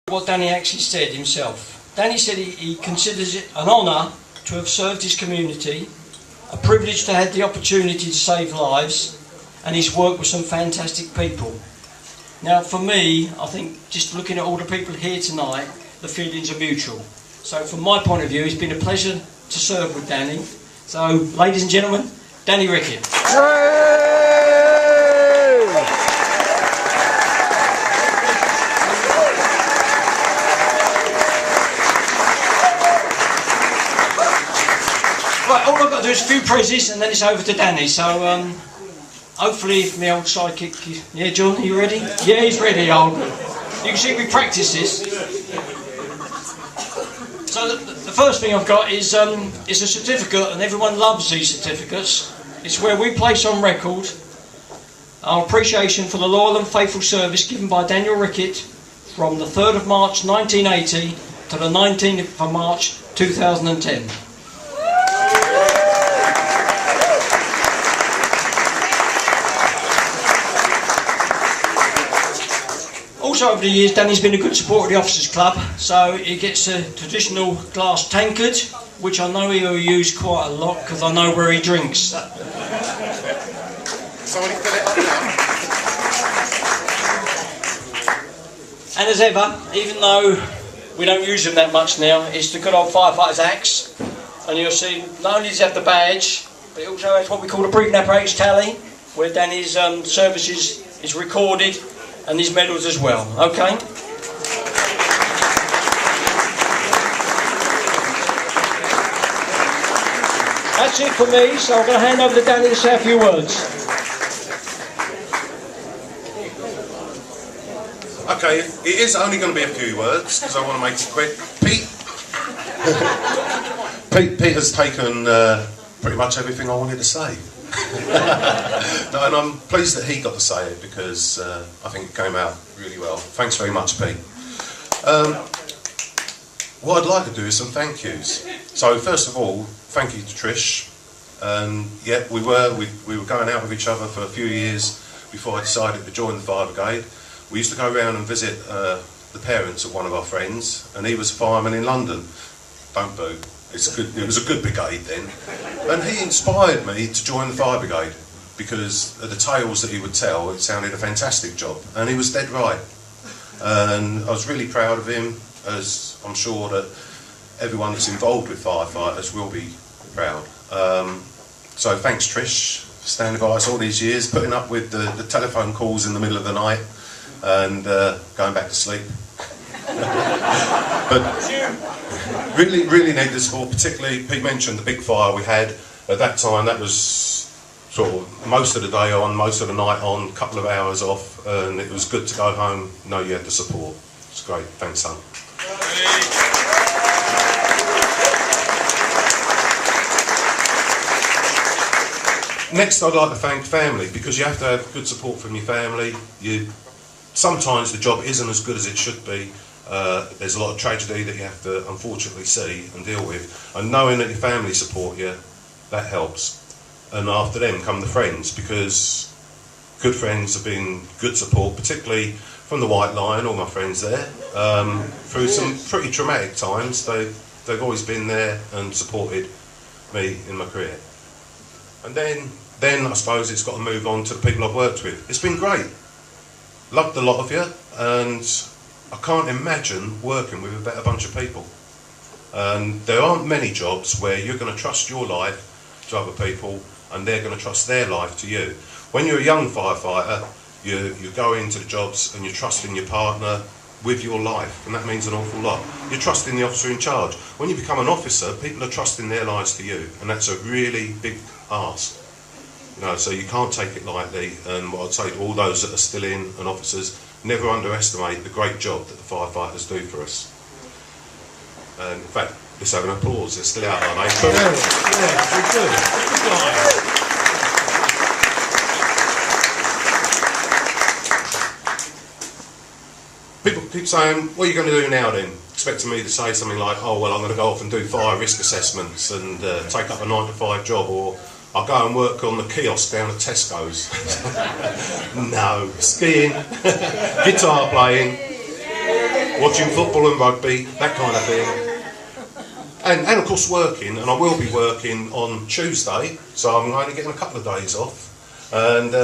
What Danny actually said himself. Danny said he considers it an honour to have served his community, a privilege to have the opportunity to save lives, and he's worked with some fantastic people. Now for me, I think just looking at all the people here tonight, the feelings are mutual. So from my point of view, it's been a pleasure to serve with Danny. So ladies and gentlemen, Danny Rickett. Right, all I've got to do is a few praises and then it's over to Danny. So hopefully if my old sidekick, yeah John, are you ready? Yeah, he's ready, old. You can see we practice this. So the first thing I've got is a certificate, and everyone loves these certificates. It's where we place on record our appreciation for the loyal and faithful service given by Daniel Rickett from the 3rd of March 1980 to the 19th of March 2010. Also over the years, Danny's been a good supporter of the Officers Club, so he gets a traditional glass tankard, which I know he'll use quite a lot because I know where he drinks. Somebody fill it up now. And as ever, even though we don't use them that much now, it's the good old firefighter's axe. And you'll see, not only does it have the badge, but it also has what we call a breathing apparatus tally, where Danny's services is recorded, and his medals as well, okay? That's it for me, so I'm going to hand over to Danny to say a few words. Okay, it is only going to be a few words, because I want to make it quick. Pete has taken pretty much everything I wanted to say. No, and I'm pleased that he got to say it because I think it came out really well. Thanks very much, Pete. What I'd like to do is some thank yous. So first of all, thank you to Trish. Yeah, we were going out with each other for a few years before I decided to join the fire brigade. We used to go around and visit the parents of one of our friends, and he was a fireman in London. Don't boo. It was a good brigade then, and he inspired me to join the fire brigade because of the tales that he would tell. It sounded a fantastic job, and he was dead right. And I was really proud of him, as I'm sure that everyone that's involved with firefighters will be proud. So thanks Trish for standing by us all these years, putting up with the telephone calls in the middle of the night and going back to sleep. But really need the support, particularly Pete mentioned the big fire we had at that time. That was sort of most of the day on, most of the night on, a couple of hours off, and it was good to go home, know you had the support. It's great, thanks son. Next I'd like to thank family, because you have to have good support from your family. Sometimes the job isn't as good as it should be. There's a lot of tragedy that you have to unfortunately see and deal with, and knowing that your family support you, that helps. And after them come the friends, because good friends have been good support, particularly from the White Lion, all my friends there, through some pretty traumatic times. They've always been there and supported me in my career. And then I suppose it's got to move on to the people I've worked with. It's been great. Loved a lot of you, and I can't imagine working with a better bunch of people. And there aren't many jobs where you're going to trust your life to other people and they're going to trust their life to you. When you're a young firefighter, you go into the jobs and you're trusting your partner with your life, and that means an awful lot. You're trusting the officer in charge. When you become an officer, people are trusting their lives to you, and that's a really big ask. You know, so you can't take it lightly, and what I'd say to all those that are still in and officers, never underestimate the great job that the firefighters do for us. And in fact, let's have an applause. They're still out, aren't they? Yeah, good. People keep saying, what are you going to do now then? Expecting me to say something like, oh well, I'm going to go off and do fire risk assessments and take up a 9-to-5 job, or I'll go and work on the kiosk down at Tesco's. No, skiing, guitar playing. watching football and rugby, that kind of thing. And of course working, and I will be working on Tuesday, so I'm only getting a couple of days off. And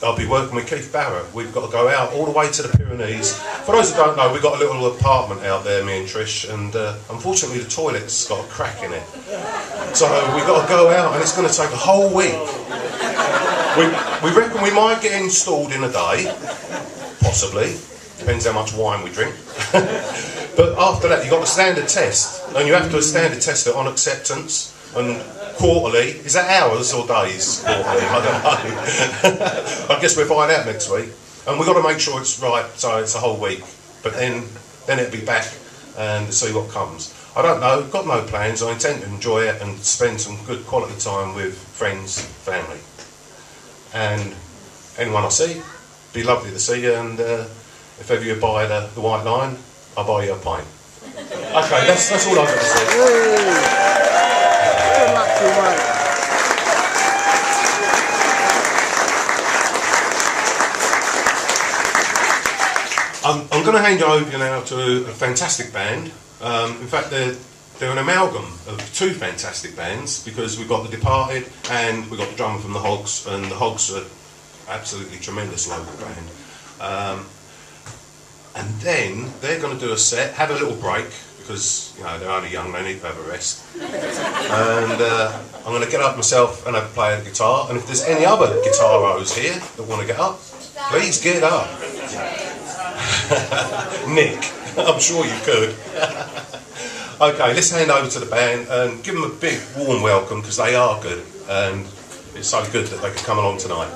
I'll be working with Keith Barrett. We've got to go out all the way to the Pyrenees. For those who don't know, we've got a little apartment out there, me and Trish, and unfortunately the toilet's got a crack in it. So we've got to go out, and it's going to take a whole week. We reckon we might get installed in a day, possibly. Depends how much wine we drink. But after that, you've got to stand a test, and you have to stand a test it on acceptance, and quarterly. Is that hours or days? Quarterly, I don't know. I guess we'll find out next week. And we've got to make sure it's right, so it's a whole week. But then it'll be back and see what comes. I don't know, got no plans. I intend to enjoy it and spend some good quality time with friends, family. And anyone I see, be lovely to see you, and if ever you buy the White Line, I'll buy you a pint. Okay, that's all I've got to say. Good luck to you, mate. I'm going to hand you over now to a fantastic band. In fact, they're an amalgam of two fantastic bands, because we've got The Departed and we've got the drummer from the Hogs, and the Hogs are absolutely tremendous local band. And then they're going to do a set, have a little break, because you know they're only young, they need to have a rest. And I'm going to get up myself and have a play the guitar. And if there's any other guitaros here that want to get up, please get up. Nick, I'm sure you could. Okay, let's hand over to the band and give them a big warm welcome, because they are good, and it's so good that they could come along tonight.